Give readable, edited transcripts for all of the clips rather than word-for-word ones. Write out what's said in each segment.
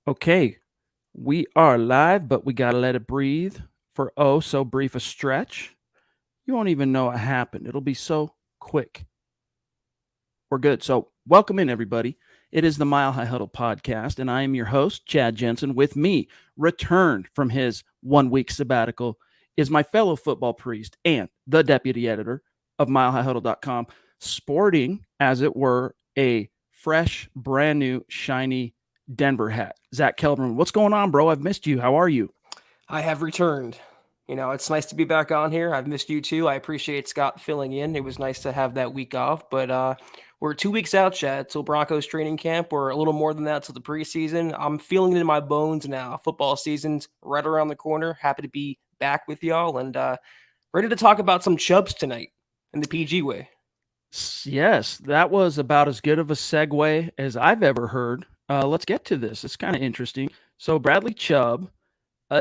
Okay, we are live, but we got to let it breathe for oh so brief a stretch. You won't even know it happened. It'll be so quick. We're good. So, welcome in, everybody. It is the Mile High Huddle podcast, and I am your host, Chad Jensen. With me, returned from his 1 week sabbatical, is my fellow football priest and the deputy editor of milehighhuddle.com, sporting, as it were, a fresh, brand new, shiny Denver hat. Zack Kelberman, what's going on, bro? I've missed you. How are you? I have returned. It's nice to be back on here. I've missed you too. I appreciate Scott filling in. It was nice to have that week off, but we're 2 weeks out, Chad, till Broncos training camp. We're a little more than that till the preseason. I'm feeling it in my bones now. Football season's right around the corner. Happy to be back with y'all and ready to talk about some Chubbs tonight in the PG way. Yes, that was about as good of a segue as I've ever heard. Let's get to this. It's kind of interesting. So, Bradley Chubb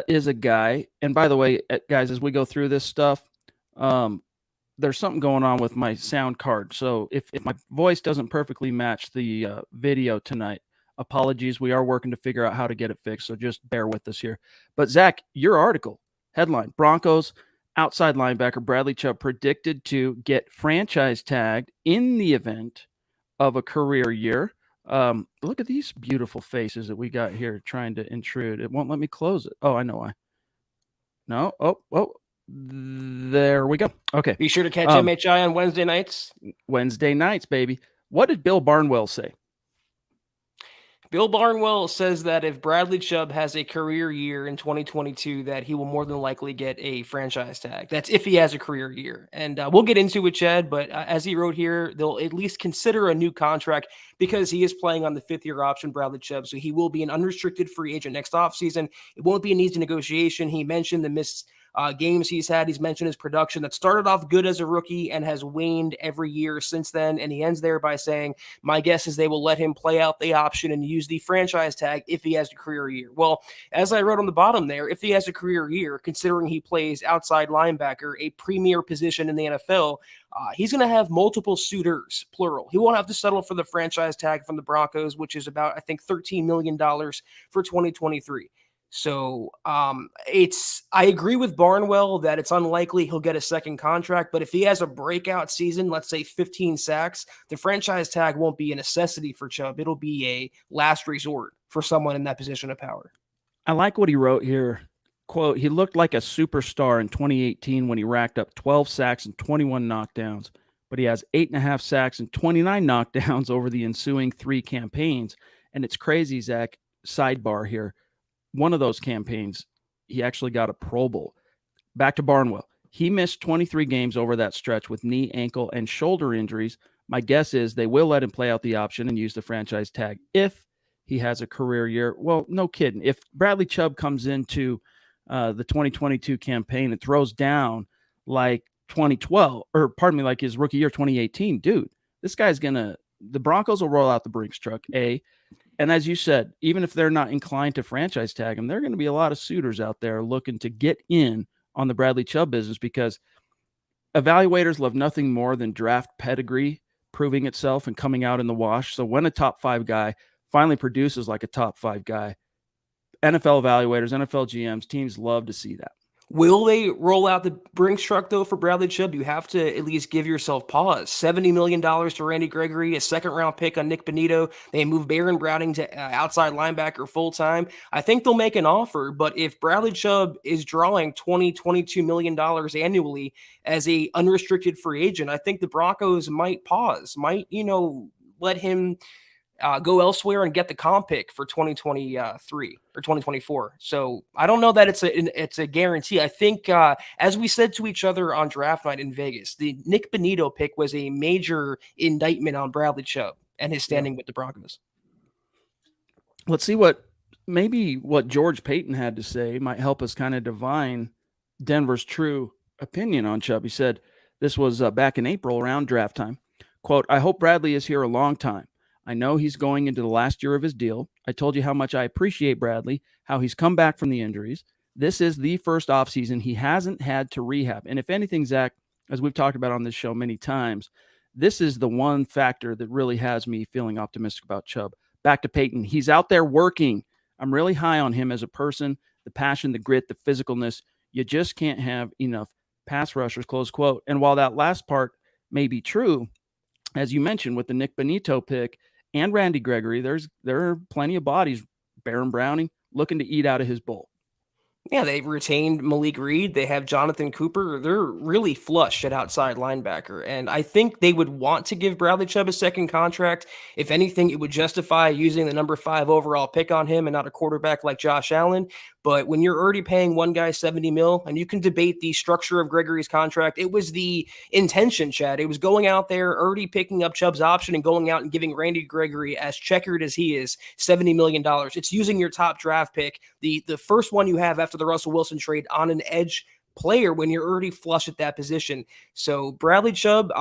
is a guy, and by the way, guys, as we go through this stuff, um, there's something going on with my sound card. So, if my voice doesn't perfectly match the video tonight, apologies. We are working to figure out how to get it fixed. So, just bear with us here. But, Zach, your article headline Broncos outside linebacker Bradley Chubb predicted to get franchise tagged in the event of a career year. Look at these beautiful faces that we got here trying to intrude. It won't let me close it. Oh, I know why. No. Oh. There we go. Okay. Be sure to catch MHI on Wednesday nights. Wednesday nights, baby. What did Bill Barnwell say? Bill Barnwell says that if Bradley Chubb has a career year in 2022, that he will more than likely get a franchise tag. That's if he has a career year. And we'll get into it, Chad, but as he wrote here, they'll at least consider a new contract because he is playing on the fifth-year option, Bradley Chubb, so he will be an unrestricted free agent next offseason. It won't be an easy negotiation. He mentioned the missed games he's had. He's mentioned his production that started off good as a rookie and has waned every year since then. And he ends there by saying, my guess is they will let him play out the option and use the franchise tag if he has a career year. Well, as I wrote on the bottom there, if he has a career year, considering he plays outside linebacker, a premier position in the NFL, he's going to have multiple suitors, plural. He won't have to settle for the franchise tag from the Broncos, which is about, I think, $13 million for 2023. So I agree with Barnwell that it's unlikely he'll get a second contract, but if he has a breakout season, let's say 15 sacks, the franchise tag won't be a necessity for Chubb. It'll be a last resort for someone in that position of power. I like what he wrote here. Quote, he looked like a superstar in 2018 when he racked up 12 sacks and 21 knockdowns, but he has 8.5 sacks and 29 knockdowns over the ensuing 3 campaigns. And it's crazy, Zach, sidebar here. One of those campaigns, he actually got a Pro Bowl. Back to Barnwell. He missed 23 games over that stretch with knee, ankle, and shoulder injuries. My guess is they will let him play out the option and use the franchise tag if he has a career year. Well, no kidding. If Bradley Chubb comes into the 2022 campaign and throws down like 2012, or pardon me, like his rookie year 2018, dude, this guy's the Broncos will roll out the Brinks truck, and as you said, even if they're not inclined to franchise tag him, there are going to be a lot of suitors out there looking to get in on the Bradley Chubb business because evaluators love nothing more than draft pedigree proving itself and coming out in the wash. So when a top 5 guy finally produces like a top 5 guy, NFL evaluators, NFL GMs, teams love to see that. Will they roll out the Brinks truck, though, for Bradley Chubb? You have to at least give yourself pause. $70 million to Randy Gregory, a second-round pick on Nick Bonito. They move Baron Browning to outside linebacker full-time. I think they'll make an offer, but if Bradley Chubb is drawing $22 million annually as a unrestricted free agent, I think the Broncos might pause, let him go elsewhere and get the comp pick for 2023 or 2024. So I don't know that it's a guarantee. I think as we said to each other on draft night in Vegas, the Nick Bonito pick was a major indictment on Bradley Chubb and his standing with the Broncos. Let's see what George Payton had to say might help us kind of divine Denver's true opinion on Chubb. He said this was back in April around draft time. Quote, I hope Bradley is here a long time. I know he's going into the last year of his deal. I told you how much I appreciate Bradley, how he's come back from the injuries. This is the first offseason he hasn't had to rehab. And if anything, Zach, as we've talked about on this show many times, this is the one factor that really has me feeling optimistic about Chubb. Back to Peyton. He's out there working I'm really high on him as a person, the passion, the grit, the physicalness. You just can't have enough pass rushers, close quote. And while that last part may be true, as you mentioned with the Nick Benito pick and Randy Gregory, there are plenty of bodies, Baron Browning, looking to eat out of his bowl. Yeah, they've retained Malik Reed. They have Jonathan Cooper. They're really flush at outside linebacker. And I think they would want to give Bradley Chubb a second contract. If anything, it would justify using the number 5 overall pick on him and not a quarterback like Josh Allen. But when you're already paying one guy 70 mil, and you can debate the structure of Gregory's contract, it was the intention, Chad. It was going out there, already picking up Chubb's option and going out and giving Randy Gregory, as checkered as he is, $70 million. It's using your top draft pick, the first one you have after the Russell Wilson trade, on an edge player when you're already flush at that position. So Bradley Chubb,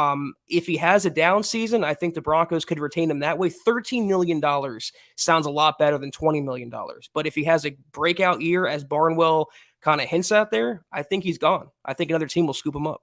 if he has a down season, I think the Broncos could retain him that way. $13 million sounds a lot better than $20 million. But if he has a breakout year, as Barnwell kind of hints out there, I think he's gone. I think another team will scoop him up.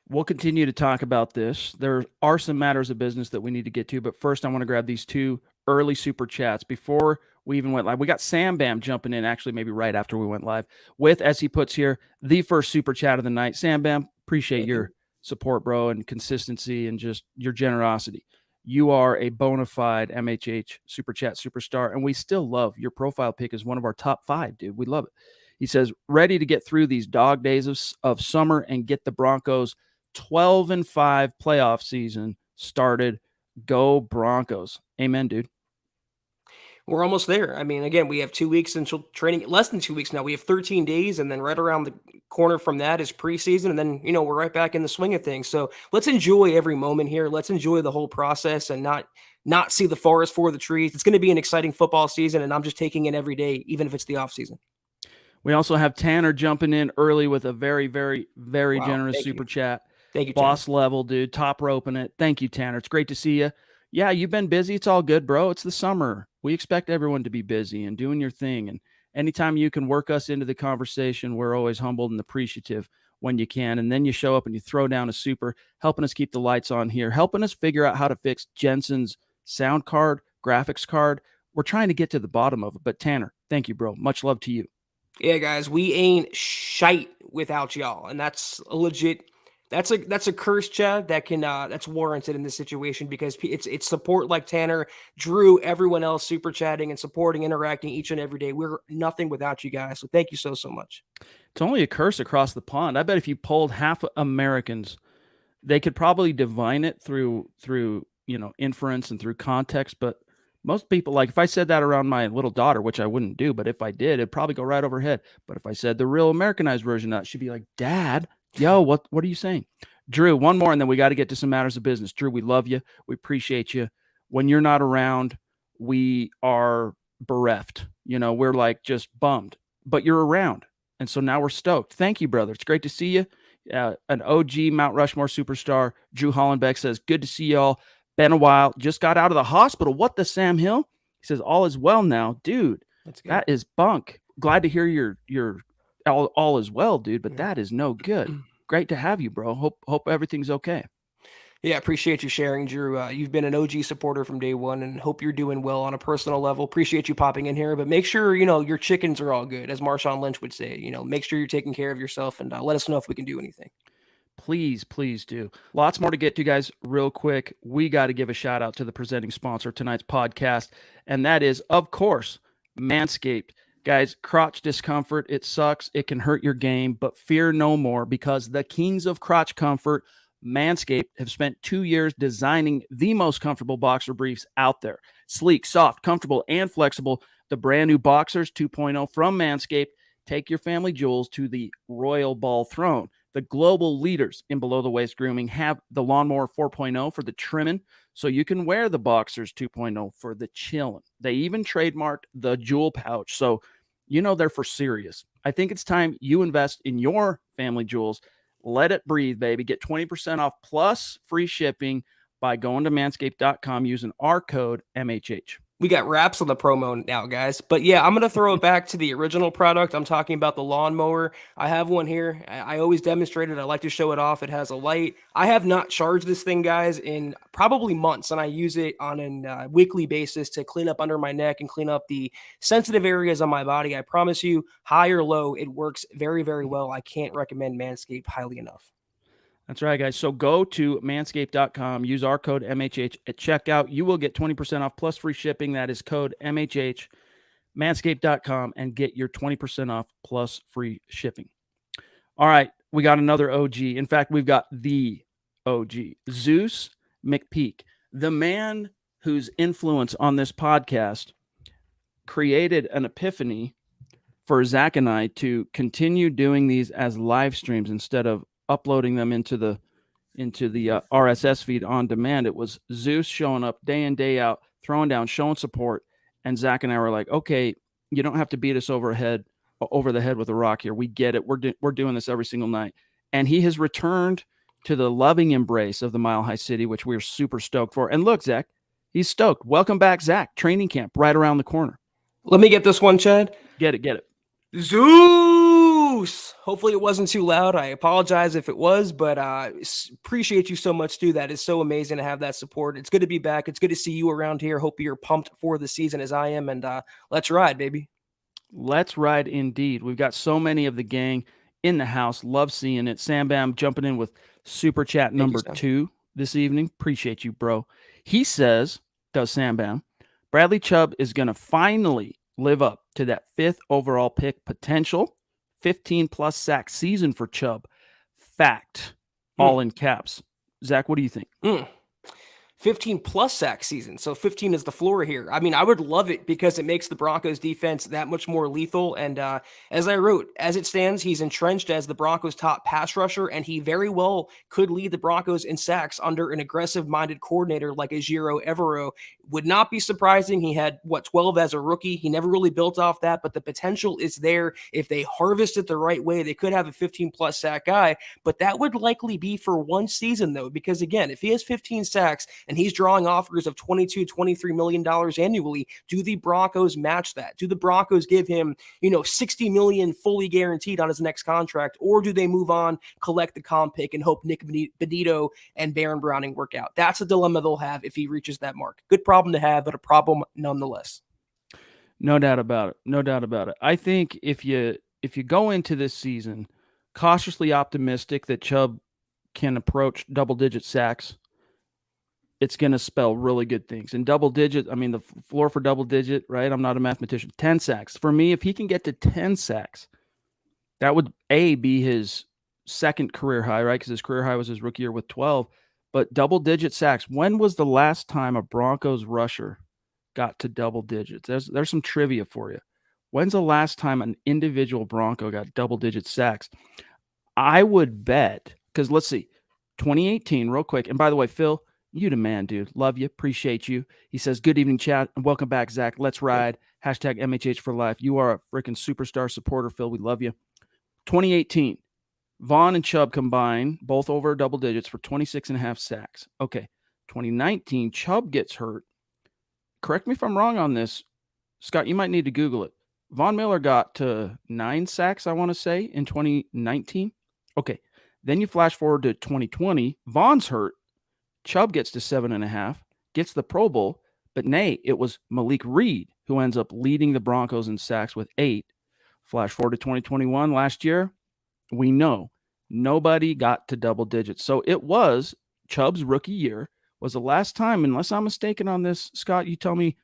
We'll continue to talk about this. There are some matters of business that we need to get to, but first I want to grab these 2 early super chats before we even went live. We got Sam Bam jumping in, actually maybe right after we went live, with, as he puts here, the first super chat of the night. Sam Bam, appreciate your support, bro, and consistency and just your generosity. You are a bona fide MHH super chat superstar, and we still love your profile pick as one of our top 5, dude. We love it. He says, ready to get through these dog days of summer and get the Broncos 12-5 playoff season started. Go Broncos. Amen, dude. We're almost there. I mean, again, we have 2 weeks until training, less than 2 weeks now. We have 13 days, and then right around the corner from that is preseason, and then, we're right back in the swing of things. So let's enjoy every moment here. Let's enjoy the whole process and not see the forest for the trees. It's going to be an exciting football season, and I'm just taking it every day, even if it's the off season. We also have Tanner jumping in early with a very, very, very generous super chat. Thank you, Boss level, dude. Top roping it. Thank you, Tanner. It's great to see you. Yeah, you've been busy. It's all good, bro. It's the summer. We expect everyone to be busy and doing your thing. And anytime you can work us into the conversation, we're always humbled and appreciative when you can. And then you show up and you throw down a super, helping us keep the lights on here, helping us figure out how to fix Jensen's sound card, graphics card. We're trying to get to the bottom of it. But Tanner, thank you, bro. Much love to you. Yeah, guys, we ain't shite without y'all. And that's a legit... That's a curse, Chad, that's warranted in this situation, because it's support like Tanner, Drew, everyone else super chatting and supporting, interacting each and every day. We're nothing without you guys. So thank you so much. It's only a curse across the pond. I bet if you polled half Americans, they could probably divine it through inference and through context. But most people, like if I said that around my little daughter, which I wouldn't do, but if I did, it'd probably go right over her head. But if I said the real Americanized version of that, she'd be like, Dad, yo, what are you saying? Drew, one more, and then we got to get to some matters of business. Drew, we love you. We appreciate you. When you're not around, we are bereft. We're like just bummed, but you're around. And so now we're stoked. Thank you, brother. It's great to see you. An OG Mount Rushmore superstar, Drew Hollenbeck, says, good to see y'all. Been a while. Just got out of the hospital. What the Sam Hill? He says, all is well now. Dude, that is bunk. Glad to hear your all is well, dude, but that is no good. Great to have you, bro. Hope everything's okay. Yeah, appreciate you sharing, Drew. You've been an OG supporter from day one, and hope you're doing well on a personal level. Appreciate you popping in here, but make sure, your chickens are all good, as Marshawn Lynch would say. Make sure you're taking care of yourself, and let us know if we can do anything. Please do. Lots more to get to, guys. Real quick, we got to give a shout out to the presenting sponsor of tonight's podcast, and that is, of course, Manscaped. Guys, crotch discomfort, it sucks. It can hurt your game, but fear no more, because the kings of crotch comfort, Manscaped, have spent 2 years designing the most comfortable boxer briefs out there. Sleek, soft, comfortable, and flexible. The brand new Boxers 2.0 from Manscaped take your family jewels to the royal ball throne. The global leaders in below-the-waist grooming have the Lawnmower 4.0 for the trimming, so you can wear the Boxers 2.0 for the chilling. They even trademarked the jewel pouch, so they're for serious. I think it's time you invest in your family jewels. Let it breathe, baby. Get 20% off plus free shipping by going to manscaped.com using our code MHH. We got wraps on the promo now, guys. But yeah, I'm going to throw it back to the original product. I'm talking about the lawnmower. I have one here. I always demonstrate it. I like to show it off. It has a light. I have not charged this thing, guys, in probably months, and I use it on a weekly basis to clean up under my neck and clean up the sensitive areas on my body. I promise you, high or low, it works very, very well. I can't recommend Manscaped highly enough. That's right, guys. So go to manscaped.com, use our code MHH at checkout. You will get 20% off plus free shipping. That is code MHH, manscaped.com, and get your 20% off plus free shipping. All right, we got another OG. In fact, we've got the OG, Zeus McPeak, the man whose influence on this podcast created an epiphany for Zach and I to continue doing these as live streams instead of uploading them into the RSS feed on demand. It was Zeus showing up day in, day out, throwing down, showing support. And Zach and I were like, okay, you don't have to beat us over the head with a rock here. We get it. We're doing this every single night. And he has returned to the loving embrace of the Mile High City, which we're super stoked for. And look, Zach, he's stoked. Welcome back, Zach. Training camp right around the corner. Let me get this one, Chad. Get it. Zeus! Hopefully it wasn't too loud. I apologize if it was, but appreciate you so much, too. That is so amazing to have that support. It's good to be back. It's good to see you around here. Hope you're pumped for the season as I am, and let's ride, baby. Let's ride indeed. We've got so many of the gang in the house. Love seeing it. Sam Bam jumping in with super chat number 2 this evening. Appreciate you, bro. He says, does Sam Bam, Bradley Chubb is going to finally live up to that 5th overall pick potential. 15-plus sack season for Chubb. Fact. All in caps. Zach, what do you think? 15-plus sack season. So 15 is the floor here. I mean, I would love it because it makes the Broncos defense that much more lethal. And as I wrote, as it stands, he's entrenched as the Broncos' top pass rusher, and he very well could lead the Broncos in sacks under an aggressive-minded coordinator like Ejiro Evero. Would not be surprising. He had, 12 as a rookie. He never really built off that, but the potential is there. If they harvest it the right way, they could have a 15-plus sack guy, but that would likely be for one season, though, because, again, if he has 15 sacks and he's drawing offers of $22, $23 million annually, do the Broncos match that? Do the Broncos give him, $60 million fully guaranteed on his next contract, or do they move on, collect the comp pick, and hope Nick Benito and Baron Browning work out? That's a dilemma they'll have if he reaches that mark. Good problem to have, but a problem nonetheless. No doubt about it. I think if you go into this season cautiously optimistic that Chubb can approach double-digit sacks, it's going to spell really good things. And double-digit, I mean, the floor for double-digit, right? I'm not a mathematician. 10 sacks. For me, if he can get to 10 sacks, that would, be his second career high, right? Because his career high was his rookie year with 12. But double-digit sacks, when was the last time a Broncos rusher got to double digits? There's some trivia for you. When's the last time an individual Bronco got double-digit sacks? I would bet, because let's see, 2018, real quick. And by the way, Phil, you the man, dude. Love you. Appreciate you. He says, good evening, chat, and welcome back, Zach. Let's ride. Hashtag MHH for life. You are a freaking superstar supporter, Phil. We love you. 2018. Vaughn and Chubb combined, both over double digits for 26.5 sacks. Okay. 2019, Chubb gets hurt. Correct me if I'm wrong on this. Scott, you might need to Google it. Von Miller got to 9 sacks, I want to say, in 2019. Okay. Then you flash forward to 2020. Vaughn's hurt. Chubb gets to 7.5, gets the Pro Bowl. But nay, it was Malik Reed who ends up leading the Broncos in sacks with 8. Flash forward to 2021 last year. We know nobody got to double digits. So it was Chubb's rookie year was the last time, unless I'm mistaken on this, Scott, you tell me,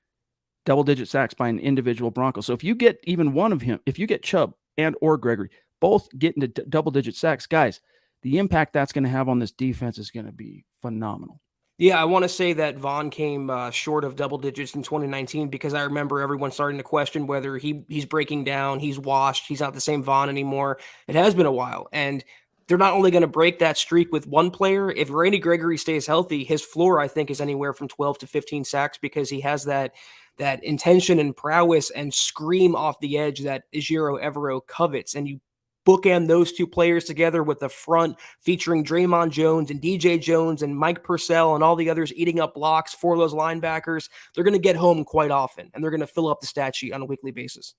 double-digit sacks by an individual Bronco. So if you get even one of him, if you get Chubb and or Gregory, both getting to double-digit sacks, guys, the impact that's going to have on this defense is going to be phenomenal. Yeah, I want to say that Vaughn came short of double digits in 2019 because I remember everyone starting to question whether he's breaking down, he's washed, he's not the same Vaughn anymore. It has been a while, and they're not only going to break that streak with one player. If Randy Gregory stays healthy, his floor, I think, is anywhere from 12 to 15 sacks because he has that intention and prowess and scream off the edge that Ejiro Evero covets. And you bookend those two players together with the front featuring Draymond Jones and DJ Jones and Mike Purcell and all the others eating up blocks for those linebackers, they're going to get home quite often, and they're going to fill up the stat sheet on a weekly basis.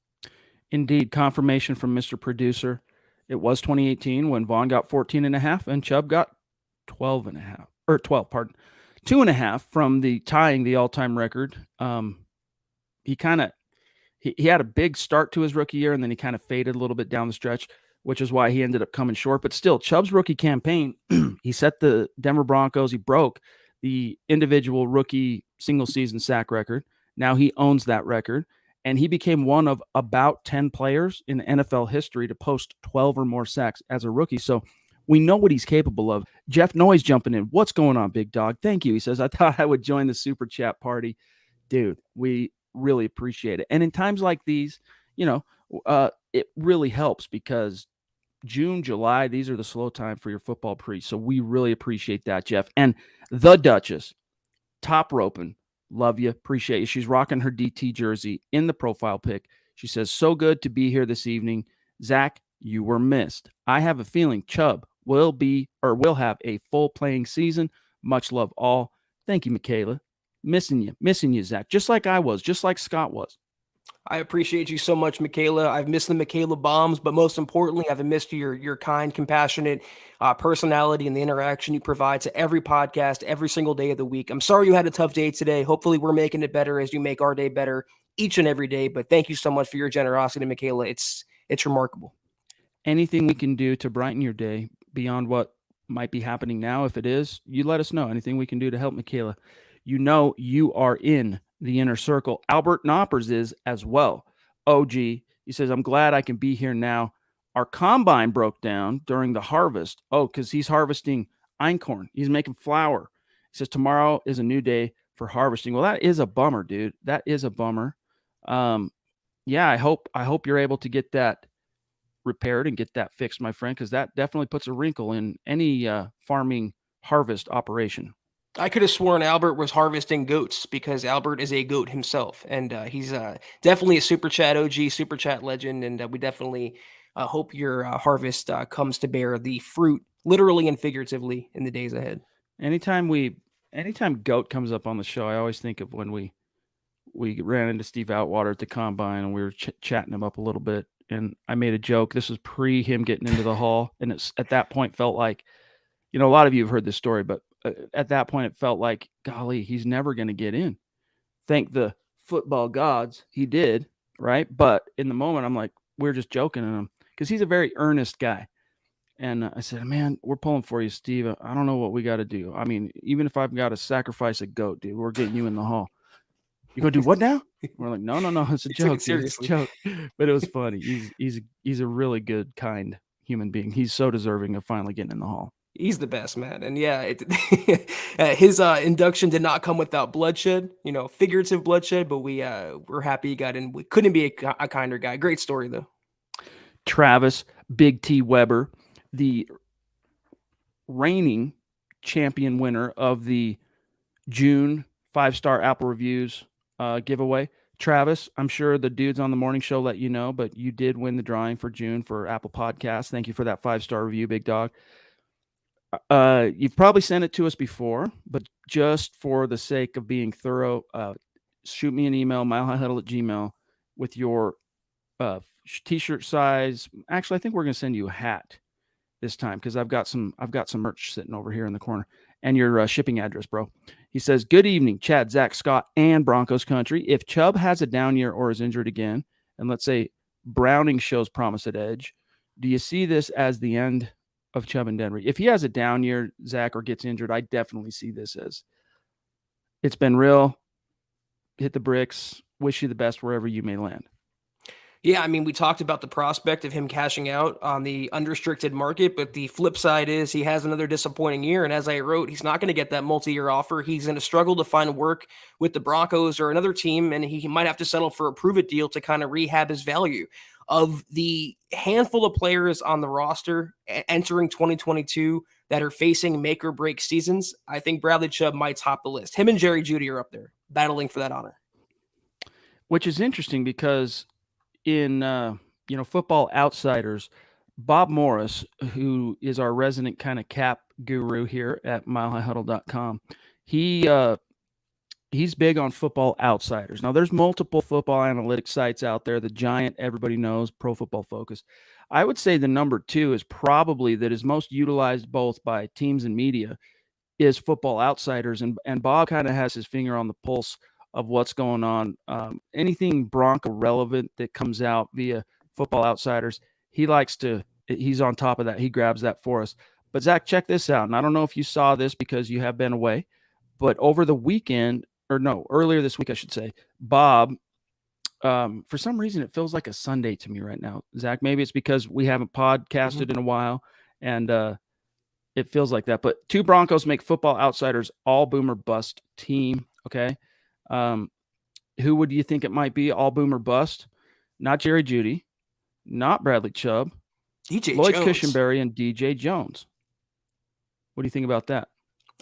Indeed, confirmation from Mr. Producer. It was 2018 when Vaughn got 14.5 and Chubb got 12.5, or 12, pardon, 2.5 from the tying the all-time record. He had a big start to his rookie year, and then he kind of faded a little bit down the stretch, which is why he ended up coming short. But still, Chubb's rookie campaign, he set the Denver Broncos. He broke the individual rookie single-season sack record. Now he owns that record, and he became one of about 10 players in NFL history to post 12 or more sacks as a rookie. So we know what he's capable of. Jeff Noyes jumping in. What's going on, big dog? Thank you. He says, I thought I would join the super chat party. Dude, we really appreciate it. And in times like these, it really helps because June, July, these are the slow time for your football pre. So we really appreciate that, Jeff. And the Duchess, top roping. Love you. Appreciate you. She's rocking her DT jersey in the profile pic. She says, so good to be here this evening. Zach, you were missed. I have a feeling Chubb will have a full playing season. Much love all. Thank you, Michaela. Missing you, Zach. Just like I was, just like Scott was. I appreciate you so much, Michaela. I've missed the Michaela bombs, but most importantly, I've missed your kind, compassionate personality and the interaction you provide to every podcast every single day of the week. I'm sorry you had a tough day today. Hopefully, we're making it better as you make our day better each and every day. But thank you so much for your generosity, Michaela. It's remarkable. Anything we can do to brighten your day beyond what might be happening now, if it is, you let us know. Anything we can do to help Michaela. You know you are in the inner circle. Albert Knoppers is as well. OG, he says, I'm glad I can be here now. Our combine broke down during the harvest. Oh, because he's harvesting einkorn. He's making flour. He says, tomorrow is a new day for harvesting. Well, that is a bummer, dude. That is a bummer. Yeah, I hope you're able to get that repaired and get that fixed, my friend, because that definitely puts a wrinkle in any farming harvest operation. I could have sworn Albert was harvesting goats because Albert is a goat himself. And he's definitely a Super Chat OG, Super Chat legend. And we definitely hope your harvest comes to bear the fruit, literally and figuratively, in the days ahead. Anytime goat comes up on the show, I always think of when we ran into Steve Outwater at the combine and we were chatting him up a little bit. And I made a joke. This was pre him getting into the hall. And it's at that point felt like, a lot of you have heard this story, but at that point, it felt like, golly, he's never going to get in. Thank the football gods he did, right? But in the moment, I'm like, we're just joking at him because he's a very earnest guy. And I said, man, we're pulling for you, Steve. I don't know what we got to do. I mean, even if I've got to sacrifice a goat, dude, we're getting you in the hall. You gonna do what now? We're like, no, it's a joke. It's a joke. But it was funny. He's a really good, kind human being. He's so deserving of finally getting in the hall. He's the best, man. And yeah, his induction did not come without bloodshed, figurative bloodshed, but we're happy he got in. We couldn't be a kinder guy. Great story, though. Travis, Big T Weber, the reigning champion winner of the June 5-star Apple Reviews giveaway. Travis, I'm sure the dudes on the morning show let you know, but you did win the drawing for June for Apple Podcasts. Thank you for that 5-star review, big dog. You've probably sent it to us before, but just for the sake of being thorough, shoot me an email, milehighhuddle@gmail.com, with your t-shirt size. Actually, I think we're going to send you a hat this time because I've got some merch sitting over here in the corner, and your shipping address, bro. He says, good evening, Chad, Zach, Scott, and Broncos country. If Chubb has a down year or is injured again, and let's say Browning shows promise at edge, do you see this as the end of Chubb and Denver? If he has a down year, Zach, or gets injured, I definitely see this as it's been real. Hit the bricks. Wish you the best wherever you may land. Yeah, I mean, we talked about the prospect of him cashing out on the unrestricted market, but the flip side is he has another disappointing year. And as I wrote, he's not going to get that multi-year offer. He's going to struggle to find work with the Broncos or another team, and he might have to settle for a prove-it deal to kind of rehab his value. Of the handful of players on the roster entering 2022 that are facing make or break seasons, I think Bradley Chubb might top the list. Him and Jerry Jeudy are up there battling for that honor. Which is interesting because in Football Outsiders, Bob Morris, who is our resident kind of cap guru here at milehighhuddle.com, he he's big on Football Outsiders. Now, there's multiple football analytics sites out there. The Giant, everybody knows, Pro Football Focus. I would say the number two is probably that is most utilized both by teams and media is Football Outsiders, and Bob kind of has his finger on the pulse of what's going on. Anything Bronco relevant that comes out via Football Outsiders, he likes to. He's on top of that. He grabs that for us. But Zach, check this out. And I don't know if you saw this because you have been away, but over the weekend, or no, earlier this week, I should say, Bob. For some reason, it feels like a Sunday to me right now, Zach. Maybe it's because we haven't podcasted in a while, and it feels like that. But two Broncos make Football Outsiders all boom or bust team. Okay. Who would you think it might be? All boom or bust? Not Jerry Jeudy, not Bradley Chubb, DJ Lloyd Jones. Cushenberry, and DJ Jones. What do you think about that?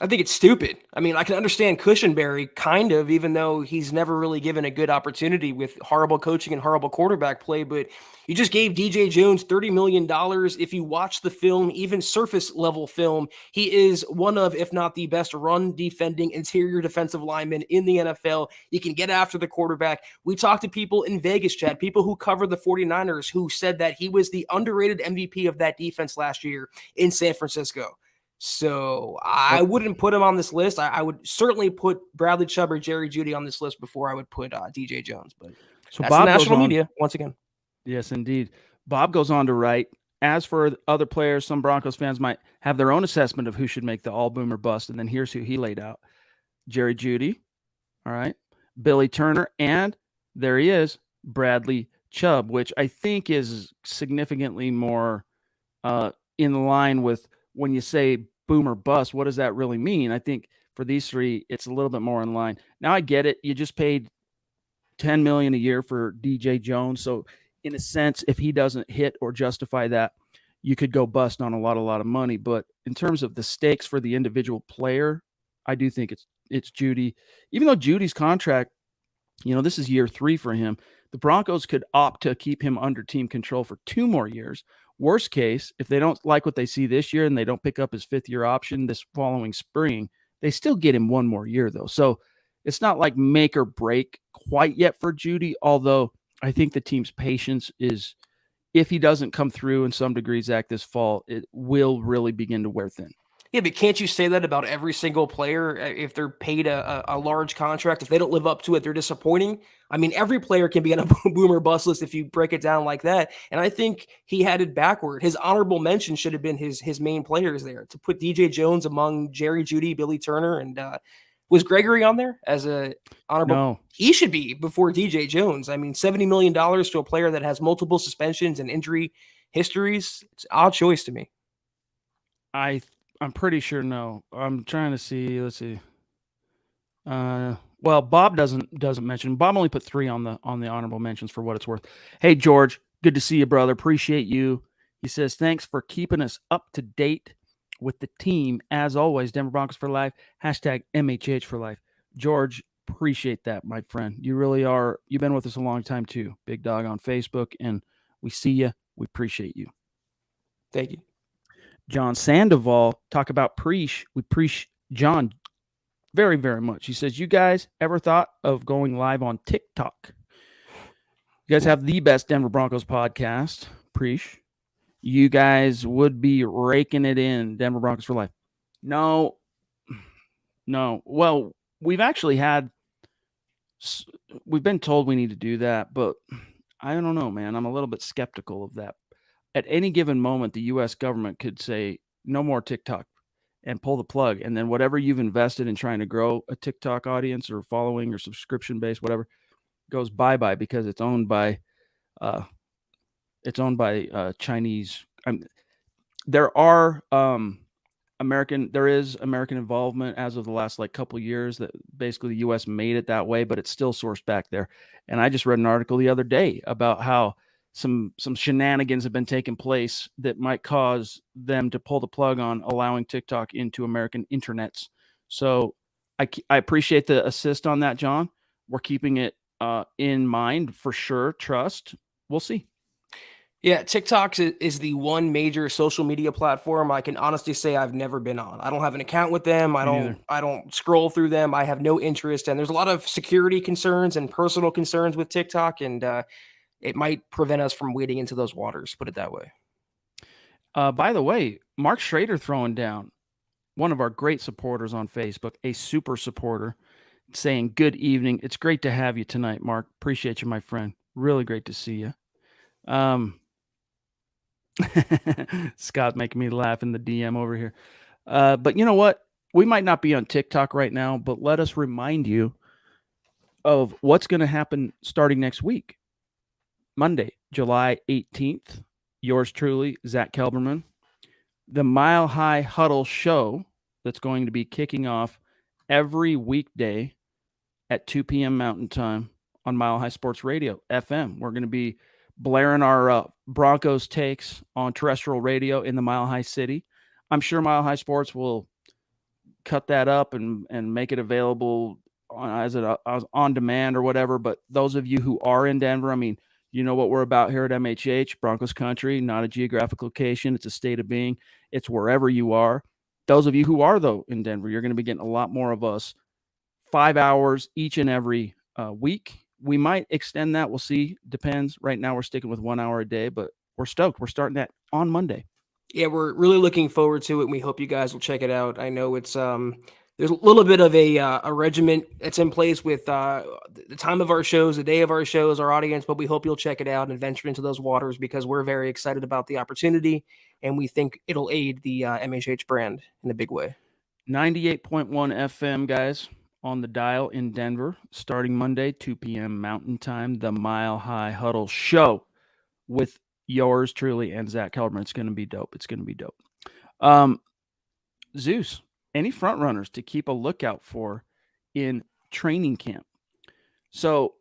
I think it's stupid. I mean, I can understand Cushenberry kind of, even though he's never really given a good opportunity with horrible coaching and horrible quarterback play, but you just gave DJ Jones $30 million. If you watch the film, even surface level film, he is one of, if not the best run defending interior defensive lineman in the NFL. He can get after the quarterback. We talked to people in Vegas, Chad, people who cover the 49ers, who said that he was the underrated MVP of that defense last year in San Francisco. So I wouldn't put him on this list. I would certainly put Bradley Chubb or Jerry Jeudy on this list before I would put DJ Jones. But so that's Bob the national goes on, media once again. Yes, indeed. Bob goes on to write, as for other players, some Broncos fans might have their own assessment of who should make the all boom or bust. And then here's who he laid out. Jerry Jeudy, all right, Billy Turner, and there he is, Bradley Chubb, which I think is significantly more in line with when you say boom or bust. What does that really mean? I think for these three, it's a little bit more in line. Now I get it. You just paid $10 million a year for DJ Jones. So in a sense, if he doesn't hit or justify that, you could go bust on a lot of money. But in terms of the stakes for the individual player, I do think it's Jeudy. Even though Judy's contract, this is year 3 for him, the Broncos could opt to keep him under team control for 2 more years. Worst case, if they don't like what they see this year and they don't pick up his 5th-year option this following spring, they still get him 1 more year, though. So it's not like make or break quite yet for Jeudy, although I think the team's patience is, if he doesn't come through in some degree, Zach, this fall, it will really begin to wear thin. Yeah, but can't you say that about every single player? If they're paid a large contract, if they don't live up to it, they're disappointing. I mean, every player can be on a boom or bust list if you break it down like that. And I think he had it backward. His honorable mention should have been his main players there. To put DJ Jones among Jerry Jeudy, Billy Turner, and was Gregory on there as a honorable? No. He should be before DJ Jones. I mean, $70 million to a player that has multiple suspensions and injury histories. It's an odd choice to me. I'm pretty sure no. I'm trying to see. Let's see. Well, Bob doesn't mention. Bob only put 3 on the honorable mentions for what it's worth. Hey, George, good to see you, brother. Appreciate you. He says, thanks for keeping us up to date with the team. As always, Denver Broncos for life. #MHH for life. George, appreciate that, my friend. You really are. You've been with us a long time too. Big Dog on Facebook, and we see you. We appreciate you. Thank you. John Sandoval, talk about Preach. We appreciate John very, very much. He says, you guys ever thought of going live on TikTok? You guys have the best Denver Broncos podcast, Preach. You guys would be raking it in, Denver Broncos for life. No. Well, we've been told we need to do that, but I don't know, man. I'm a little bit skeptical of that. At any given moment, the U.S. government could say, no more TikTok, and pull the plug. And then whatever you've invested in trying to grow a TikTok audience or following or subscription base, whatever, goes bye-bye because it's owned by Chinese. There is American involvement as of the last couple of years that basically the U.S. made it that way, but it's still sourced back there. And I just read an article the other day about how some shenanigans have been taking place that might cause them to pull the plug on allowing TikTok into American internets. So I appreciate the assist on that, John. We're keeping it in mind for sure. Trust. We'll see. Yeah, TikTok is the one major social media platform I can honestly say I've never been on. I don't have an account with them. I Me neither. don't I don't scroll through them. I have no interest, and there's a lot of security concerns and personal concerns with TikTok, and it might prevent us from wading into those waters. Put it that way. By the way, Mark Schrader throwing down, one of our great supporters on Facebook, a super supporter, saying, "Good evening. It's great to have you tonight, Mark. Appreciate you, my friend. Really great to see you." Scott making me laugh in the DM over here. But you know what? We might not be on TikTok right now, but let us remind you of what's going to happen starting next week. Monday, July 18th. Yours truly, Zack Kelberman. The Mile High Huddle show that's going to be kicking off every weekday at 2 p.m. Mountain Time on Mile High Sports Radio, FM. We're going to be blaring our Broncos takes on terrestrial radio in the Mile High City. I'm sure Mile High Sports will cut that up and make it available as on demand or whatever. But those of you who are in Denver, I mean, you know what we're about here at MHH, Broncos country, not a geographic location. It's a state of being. It's wherever you are. Those of you who are, though, in Denver, you're going to be getting a lot more of us 5 hours each and every week. We might extend that. We'll see. Depends. Right now, we're sticking with 1 hour a day, but we're stoked. We're starting that on Monday. Yeah, we're really looking forward to it, and we hope you guys will check it out. I know it's there's a little bit of a regiment that's in place with the time of our shows, the day of our shows, our audience, but we hope you'll check it out and venture into those waters because we're very excited about the opportunity, and we think it'll aid the MHH brand in a big way. 98.1 FM, guys, on the dial in Denver, starting Monday, 2 p.m. Mountain Time, the Mile High Huddle show with yours truly and Zack Kelberman. It's going to be dope. It's going to be dope. Zeus, any front runners to keep a lookout for in training camp? So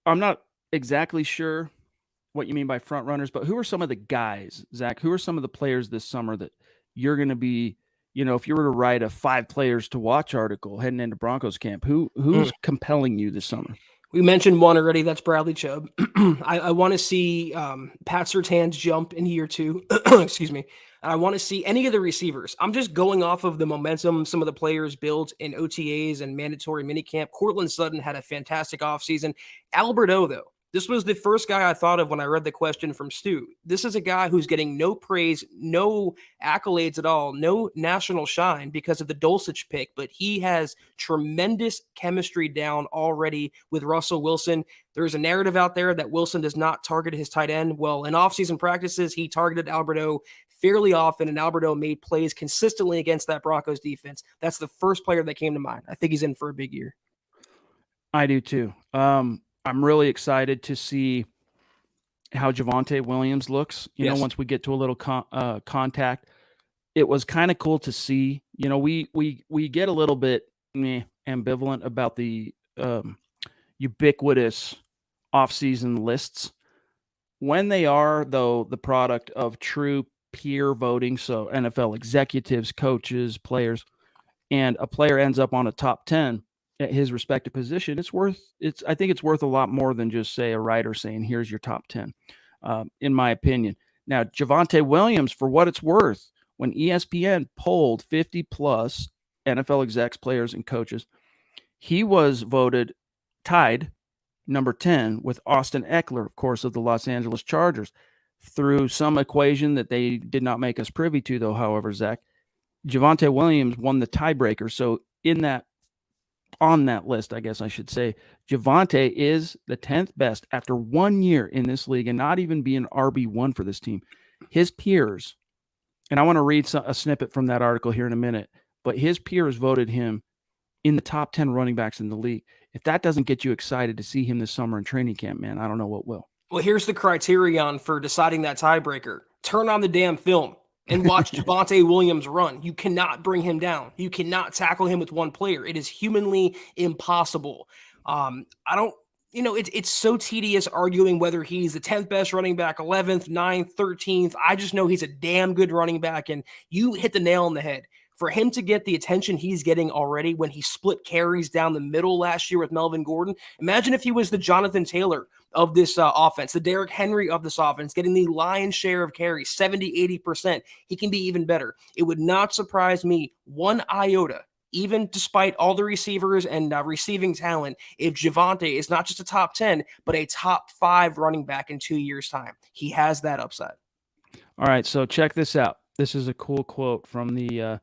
I'm not exactly sure what you mean by front runners, but who are some of the guys, Zach? Who are some of the players this summer that you're going to be, you know, if you were to write a 5 players to watch article heading into Broncos camp, who's compelling you this summer? We mentioned one already. That's Bradley Chubb. I want to see Pat Surtain's jump in year 2. Excuse me. And I want to see any of the receivers. I'm just going off of the momentum some of the players built in OTAs and mandatory minicamp. Cortland Sutton had a fantastic offseason. Albert O, though. This was the first guy I thought of when I read the question from Stu. This is a guy who's getting no praise, no accolades at all, no national shine because of the Dulcich pick, but he has tremendous chemistry down already with Russell Wilson. There's a narrative out there that Wilson does not target his tight end. Well, in offseason practices, he targeted Alberto fairly often, and Alberto made plays consistently against that Broncos defense. That's the first player that came to mind. I think he's in for a big year. I do too. I'm really excited to see how Javonte Williams looks. You know, once we get to a little contact, it was kind of cool to see. You know, we get a little bit ambivalent about the ubiquitous offseason lists when they are, though, the product of true peer voting. So NFL executives, coaches, players, and a player ends up on a top 10. At his respective position, I think it's worth a lot more than just, say, a writer saying, here's your top 10, in my opinion. Now, Javonte Williams, for what it's worth, when ESPN polled 50-plus NFL execs, players, and coaches, he was voted tied number 10 with Austin Eckler, of course, of the Los Angeles Chargers. Through some equation that they did not make us privy to, though, however, Zach, Javonte Williams won the tiebreaker. So on that list, I guess I should say, Javonte is the 10th best after 1 year in this league and not even being RB1 for this team. His peers, and I want to read a snippet from that article here in a minute, but his peers voted him in the top 10 running backs in the league. If that doesn't get you excited to see him this summer in training camp, man, I don't know what will. Well, here's the criterion for deciding that tiebreaker. Turn on the damn film and watch Javonte Williams run. You cannot bring him down. You cannot tackle him with one player. It is humanly impossible. It's so tedious arguing whether he's the 10th best running back, 11th, 9th, 13th. I just know he's a damn good running back, and you hit the nail on the head. For him to get the attention he's getting already when he split carries down the middle last year with Melvin Gordon, imagine if he was the Jonathan Taylor of this offense, the Derrick Henry of this offense, getting the lion's share of carries, 70-80%. He can be even better. It would not surprise me one iota, even despite all the receivers and receiving talent, if Javonte is not just a top 10, but a top 5 running back in 2 years' time. He has that upside. All right, so check this out. This is a cool quote from the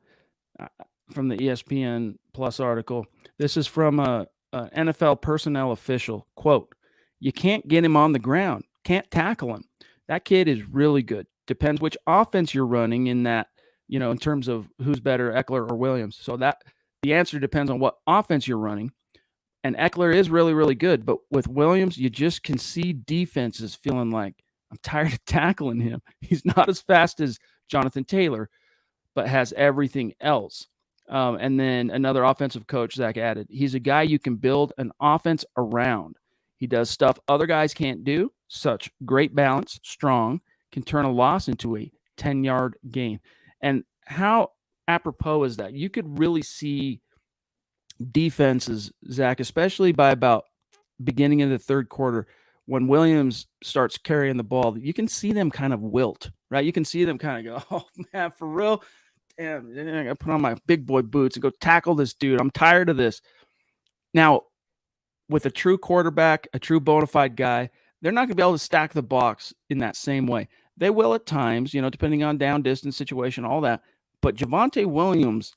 ESPN Plus article. This is from a NFL personnel official. Quote, "You can't get him on the ground. Can't tackle him. That kid is really good. Depends which offense you're running in that, in terms of who's better, Eckler or Williams. So that the answer depends on what offense you're running. And Eckler is really, really good. But with Williams, you just can see defenses feeling like, I'm tired of tackling him. He's not as fast as Jonathan Taylor, but has everything else." And then another offensive coach, Zach, added, "He's a guy you can build an offense around. He does stuff other guys can't do, such great balance, strong, can turn a loss into a 10-yard gain." And how apropos is that? You could really see defenses, Zach, especially by about beginning of the third quarter, when Williams starts carrying the ball, you can see them kind of wilt, right? You can see them kind of go, "Oh, man, for real? Damn, I got to put on my big boy boots and go tackle this dude. I'm tired of this." Now, with a true quarterback, a true bona fide guy, they're not going to be able to stack the box in that same way. They will at times, depending on down distance situation, all that. But Javonte Williams,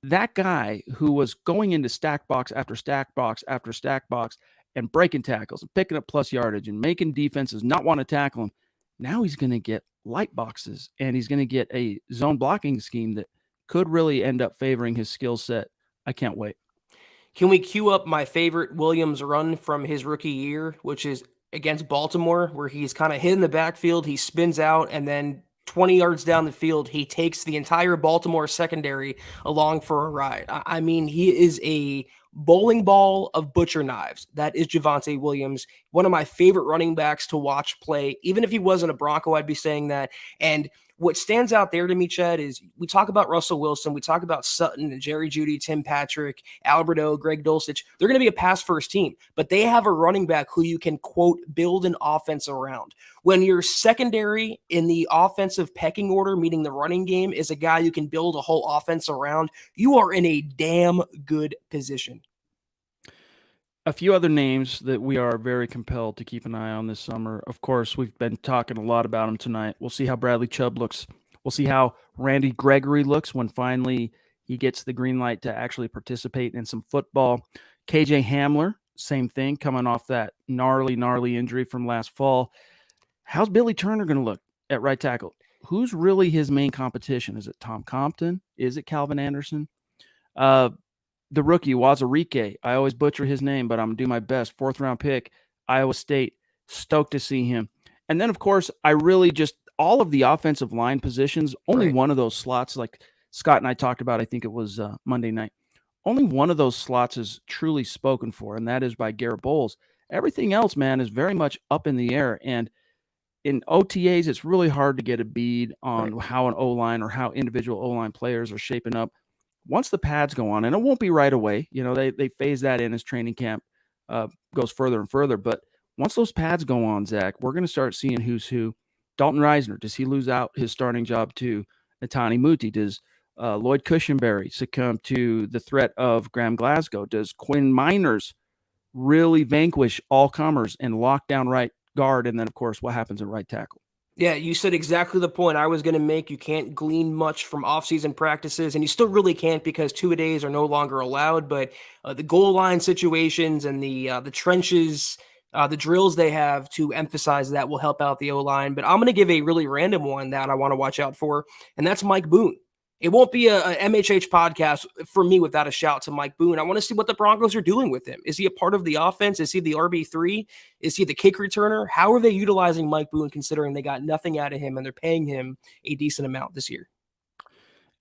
that guy who was going into stack box after stack box after stack box and breaking tackles and picking up plus yardage and making defenses not want to tackle him, now he's going to get light boxes and he's going to get a zone blocking scheme that could really end up favoring his skill set. I can't wait. Can we cue up my favorite Williams run from his rookie year, which is against Baltimore, where he's kind of hit in the backfield, he spins out, and then 20 yards down the field, he takes the entire Baltimore secondary along for a ride. I mean, he is a bowling ball of butcher knives. That is Javonte Williams, one of my favorite running backs to watch play. Even if he wasn't a Bronco, I'd be saying that. And what stands out there to me, Chad, is we talk about Russell Wilson, we talk about Sutton and Jerry Jeudy, Tim Patrick, Alberto, Greg Dulcich. They're going to be a pass-first team, but they have a running back who you can, quote, build an offense around. When your secondary in the offensive pecking order, meaning the running game, is a guy you can build a whole offense around, you are in a damn good position. A few other names that we are very compelled to keep an eye on this summer. Of course, we've been talking a lot about him tonight. We'll see how Bradley Chubb looks. We'll see how Randy Gregory looks when finally he gets the green light to actually participate in some football. KJ Hamler, same thing, coming off that gnarly injury from last fall. How's Billy Turner going to look at right tackle? Who's really his main competition? Is it Tom Compton? Is it Calvin Anderson? The rookie, Wazarike. I always butcher his name, but I'm going to do my best. 4th-round pick, Iowa State. Stoked to see him. And then, of course, I really just all of the offensive line positions, only Right. one of those slots, like Scott and I talked about, I think it was Monday night, only one of those slots is truly spoken for, and that is by Garrett Bowles. Everything else, man, is very much up in the air. And in OTAs, it's really hard to get a bead on Right. how an O-line or how individual O-line players are shaping up. Once the pads go on, and it won't be right away, they phase that in as training camp goes further and further. But once those pads go on, Zach, we're going to start seeing who's who. Dalton Reisner, does he lose out his starting job to Netani Muti? Does Lloyd Cushenberry succumb to the threat of Graham Glasgow? Does Quinn Miners really vanquish all comers and lock down right guard? And then, of course, what happens at right tackle? Yeah, you said exactly the point I was going to make. You can't glean much from offseason practices, and you still really can't because two-a-days are no longer allowed. But the goal line situations and the trenches, the drills they have to emphasize that will help out the O-line. But I'm going to give a really random one that I want to watch out for, and that's Mike Boone. It won't be a MHH podcast for me without a shout to Mike Boone. I want to see what the Broncos are doing with him. Is he a part of the offense? Is he the RB3? Is he the kick returner? How are they utilizing Mike Boone considering they got nothing out of him and they're paying him a decent amount this year?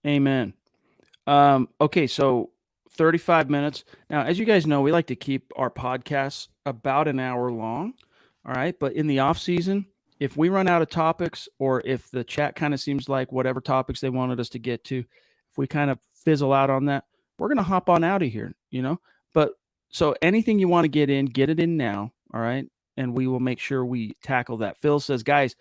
Amen. Okay, so 35 minutes. Now, as you guys know, we like to keep our podcasts about an hour long. All right. But in the off season, if we run out of topics or if the chat kind of seems like whatever topics they wanted us to get to, if we kind of fizzle out on that, we're going to hop on out of here, But so anything you want to get it in now. All right. and we will make sure we tackle that. Phil says, guys,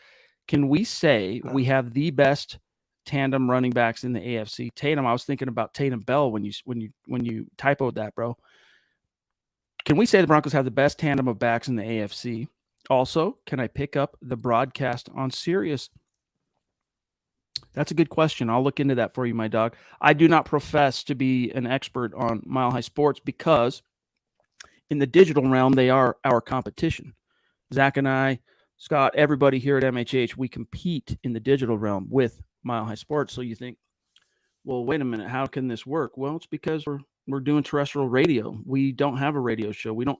can we say we have the best tandem running backs in the AFC? Tatum, I was thinking about Tatum Bell when you typoed that, bro. Can we say the Broncos have the best tandem of backs in the AFC? Also, can I pick up the broadcast on Sirius? That's a good question. I'll look into that for you, my dog. I do not profess to be an expert on Mile High Sports because in the digital realm, they are our competition. Zach and I, Scott, everybody here at MHH, we compete in the digital realm with Mile High Sports. So you think, well, wait a minute, how can this work? Well, it's because we're doing terrestrial radio. We don't have a radio show. We don't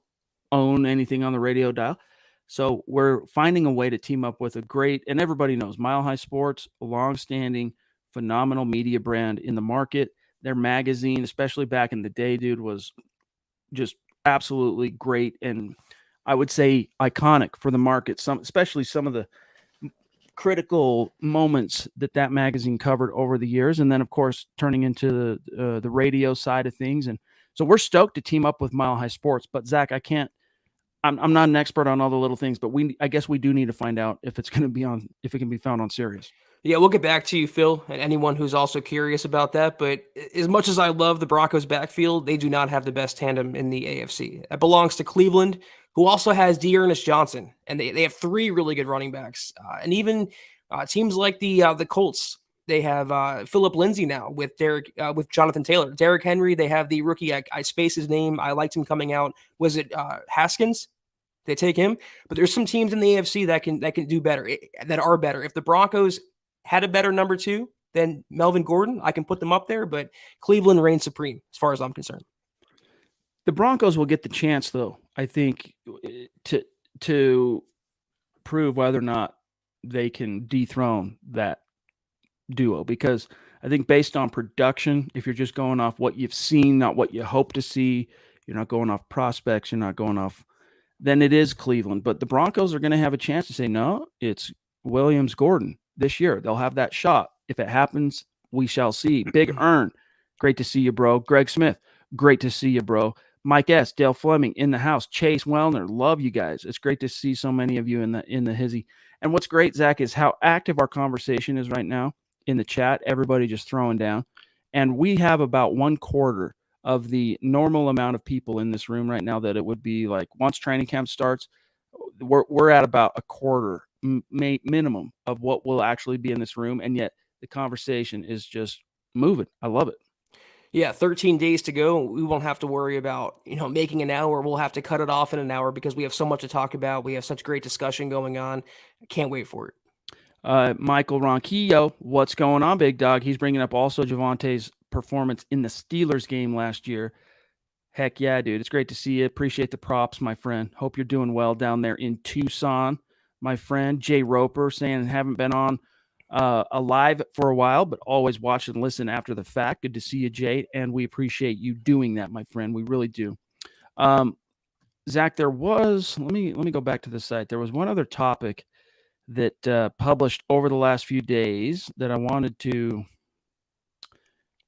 own anything on the radio dial. So we're finding a way to team up with a great, and everybody knows Mile High Sports, a long-standing, phenomenal media brand in the market. Their magazine, especially back in the day, dude, was just absolutely great and I would say iconic for the market. Especially some of the critical moments that magazine covered over the years, and then of course turning into the radio side of things. And so we're stoked to team up with Mile High Sports. But Zach, I'm not an expert on all the little things, but I guess we do need to find out if it's going to be if it can be found on Sirius. Yeah, we'll get back to you, Phil, and anyone who's also curious about that. But as much as I love the Broncos backfield, they do not have the best tandem in the AFC. That belongs to Cleveland, who also has Dearness Johnson, and they have three really good running backs. And even teams like the Colts, they have Philip Lindsay now with with Jonathan Taylor. Derrick Henry, they have the rookie. I spaced his name. I liked him coming out. Was it Haskins? They take him, but there's some teams in the AFC that can do better, that are better. If the Broncos had a better number two than Melvin Gordon, I can put them up there, but Cleveland reigns supreme as far as I'm concerned. The Broncos will get the chance, though, I think, to prove whether or not they can dethrone that duo, because I think based on production, if you're just going off what you've seen, not what you hope to see, you're not going off prospects, you're not going off, then it is Cleveland. But the Broncos are going to have a chance to say, no, it's Williams Gordon this year. They'll have that shot. If it happens, we shall see. Big Earn, great to see you, bro. Greg Smith, great to see you, bro. Mike S., Dale Fleming in the house. Chase Wellner, love you guys. It's great to see so many of you in the hizzy. And what's great, Zach, is how active our conversation is right now in the chat. Everybody just throwing down. And we have about 1/4 of the normal amount of people in this room right now that it would be like once training camp starts, we're at about 1/4 minimum of what will actually be in this room. And yet the conversation is just moving. I love it. Yeah, 13 days to go. We won't have to worry about, making an hour. We'll have to cut it off in an hour because we have so much to talk about. We have such great discussion going on. I can't wait for it. Michael Ronquillo, what's going on, big dog? He's bringing up also Javante's performance in the Steelers game last year. Heck yeah, dude. It's great to see you. Appreciate the props, my friend. Hope you're doing well down there in Tucson, my friend. Jay Roper saying haven't been on alive for a while, but always watch and listen after the fact. Good to see you, Jay, and we appreciate you doing that, my friend. We really do. Zach, there was, let me go back to the site. There was one other topic that published over the last few days that I wanted to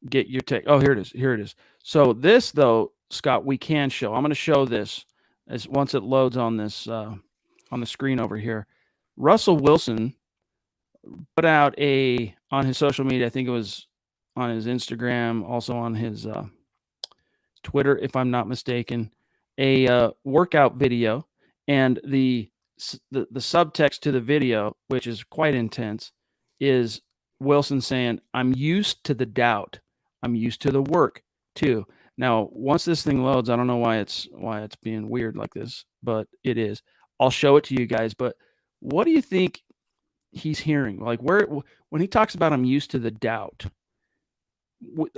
get your take. Oh, here it is. So this, though, Scott, we can show. I'm going to show this as once it loads on this on the screen over here. Russell Wilson put out on his social media, I think it was on his Instagram, also on his Twitter, if I'm not mistaken, a workout video, and the subtext to the video, which is quite intense, is Wilson saying, "I'm used to the doubt. I'm used to the work too." Now, once this thing loads, I don't know why it's being weird like this, but it is. I'll show it to you guys. But what do you think he's hearing? Like when he talks about "I'm used to the doubt,"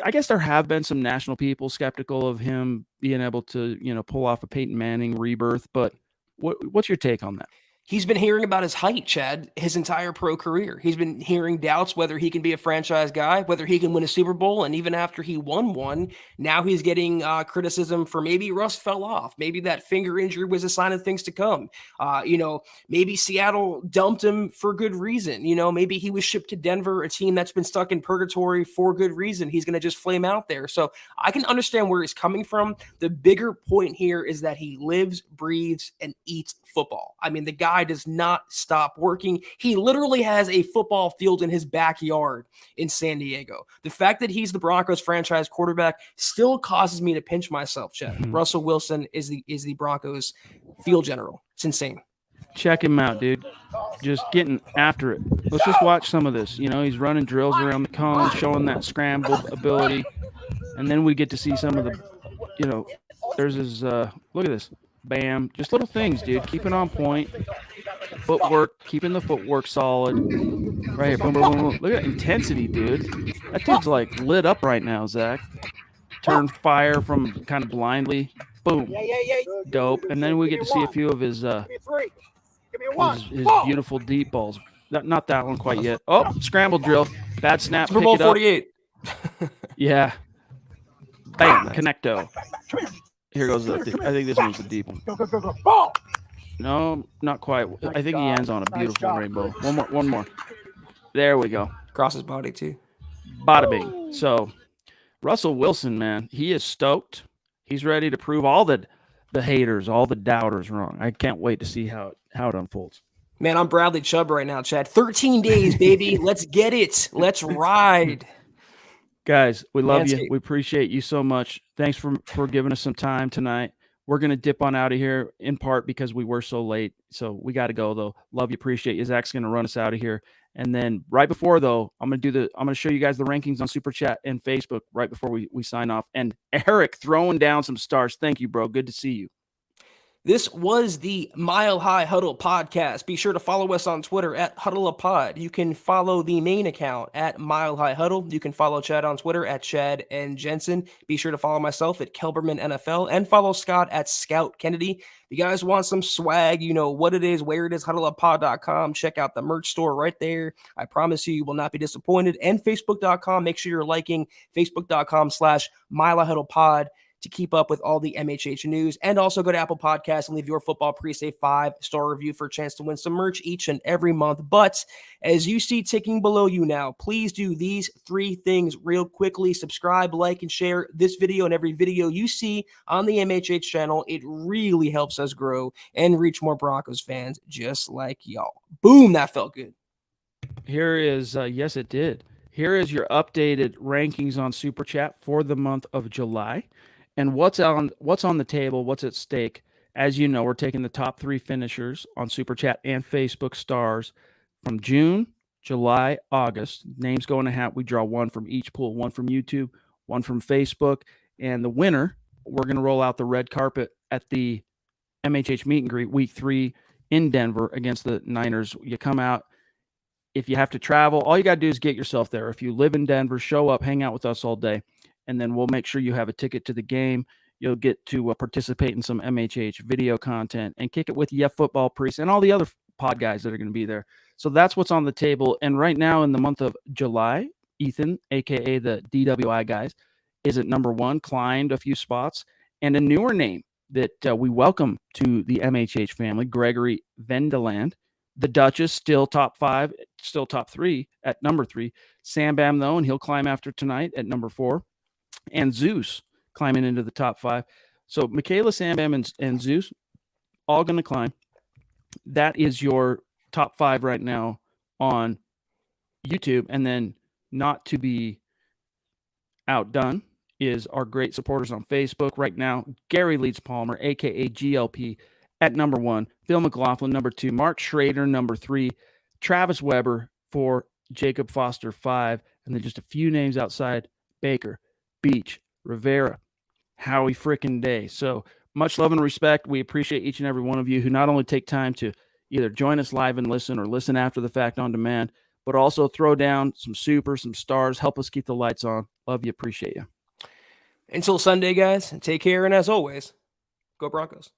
I guess there have been some national people skeptical of him being able to, pull off a Peyton Manning rebirth. But what's your take on that? He's been hearing about his height, Chad, his entire pro career. He's been hearing doubts whether he can be a franchise guy, whether he can win a Super Bowl. And even after he won one, now he's getting criticism for maybe Russ fell off. Maybe that finger injury was a sign of things to come. Maybe Seattle dumped him for good reason. Maybe he was shipped to Denver, a team that's been stuck in purgatory for good reason. He's going to just flame out there. So I can understand where he's coming from. The bigger point here is that he lives, breathes, and eats football. I mean, the guy does not stop working. He literally has a football field in his backyard in San Diego. The fact that he's the Broncos franchise quarterback still causes me to pinch myself, Chad. Mm-hmm. Russell Wilson is the Broncos field general. It's insane. Check him out, dude. Just getting after it. Let's just watch some of this. He's running drills around the cone, showing that scramble ability. And then we get to see some of the, there's his, look at this. Bam. Just little things, dude. Keeping on point. Footwork. Keeping the footwork solid. Right here. Boom, boom, boom, boom. Look at that intensity, dude. That dude's like lit up right now, Zach. Turn fire from kind of blindly. Boom. Dope. And then we get to see a few of his beautiful deep balls. Not that one quite yet. Oh, scramble drill. Bad snap. Super Bowl 48. Yeah. Bam. Connecto. Here goes I think this one's the deep one. No, not quite. I think he ends on a beautiful rainbow. One more. There we go. Across his body too. Bada bing. So Russell Wilson, man, he is stoked. He's ready to prove all the haters, all the doubters wrong. I can't wait to see how it unfolds. Man, I'm Bradley Chubb right now, Chad. 13 days, baby. Let's get it. Let's ride. Guys, we love Manscaped. you. We appreciate you so much. Thanks for giving us some time tonight. We're going to dip on out of here in part because we were so late. So we got to go, though. Love you. Appreciate you. Zach's going to run us out of here. And then right before, though, I'm going to show you guys the rankings on Super Chat and Facebook right before we sign off. And Eric throwing down some stars. Thank you, bro. Good to see you. This was the Mile High Huddle podcast. Be sure to follow us on Twitter at Huddle Up Pod. You can follow the main account at Mile High Huddle. You can follow Chad on Twitter at Chad and Jensen. Be sure to follow myself at Kelberman NFL and follow Scott at Scout Kennedy. If you guys want some swag, you know what it is, where it is, huddleuppod.com. Check out the merch store right there. I promise you will not be disappointed. And Facebook.com. Make sure you're liking Facebook.com/Mile High Huddle Pod to keep up with all the MHH news. And also go to Apple Podcasts and leave your football pre-save 5-star review for a chance to win some merch each and every month. But as you see ticking below you now, please do these 3 things real quickly. Subscribe, like, and share this video and every video you see on the MHH channel. It really helps us grow and reach more Broncos fans just like y'all. Boom, that felt good. Here is, yes, it did. Here is your updated rankings on Super Chat for the month of July. And what's on the table, what's at stake? As you know, we're taking the top 3 finishers on Super Chat and Facebook stars from June, July, August. Names go in a hat. We draw 1 from each pool, 1 from YouTube, 1 from Facebook. And the winner, we're going to roll out the red carpet at the MHH meet and greet week 3 in Denver against the Niners. You come out. If you have to travel, all you got to do is get yourself there. If you live in Denver, show up, hang out with us all day. And then we'll make sure you have a ticket to the game. You'll get to participate in some MHH video content and kick it with Football Priest and all the other pod guys that are going to be there. So that's what's on the table. And right now in the month of July, Ethan, a.k.a. the DWI guys, is at number 1, climbed a few spots. And a newer name that we welcome to the MHH family, Gregory Vendeland. The Duchess, still top 5, still top 3 at number 3. Sam Bam, though, and he'll climb after tonight at number 4. And Zeus climbing into the top 5. So Michaela, Sam Bam, and Zeus all going to climb. That is your top 5 right now on YouTube. And then not to be outdone is our great supporters on Facebook right now. Gary Leeds Palmer, a.k.a. GLP, at number 1. Phil McLaughlin, number 2. Mark Schrader, number 3. Travis Weber, 4. Jacob Foster, 5. And then just a few names outside: Baker, Beach, Rivera, Howie frickin' Day. So much love and respect. We appreciate each and every one of you who not only take time to either join us live and listen or listen after the fact on demand, but also throw down some super, some stars, help us keep the lights on. Love you. Appreciate you. Until Sunday, guys, take care. And as always, go Broncos.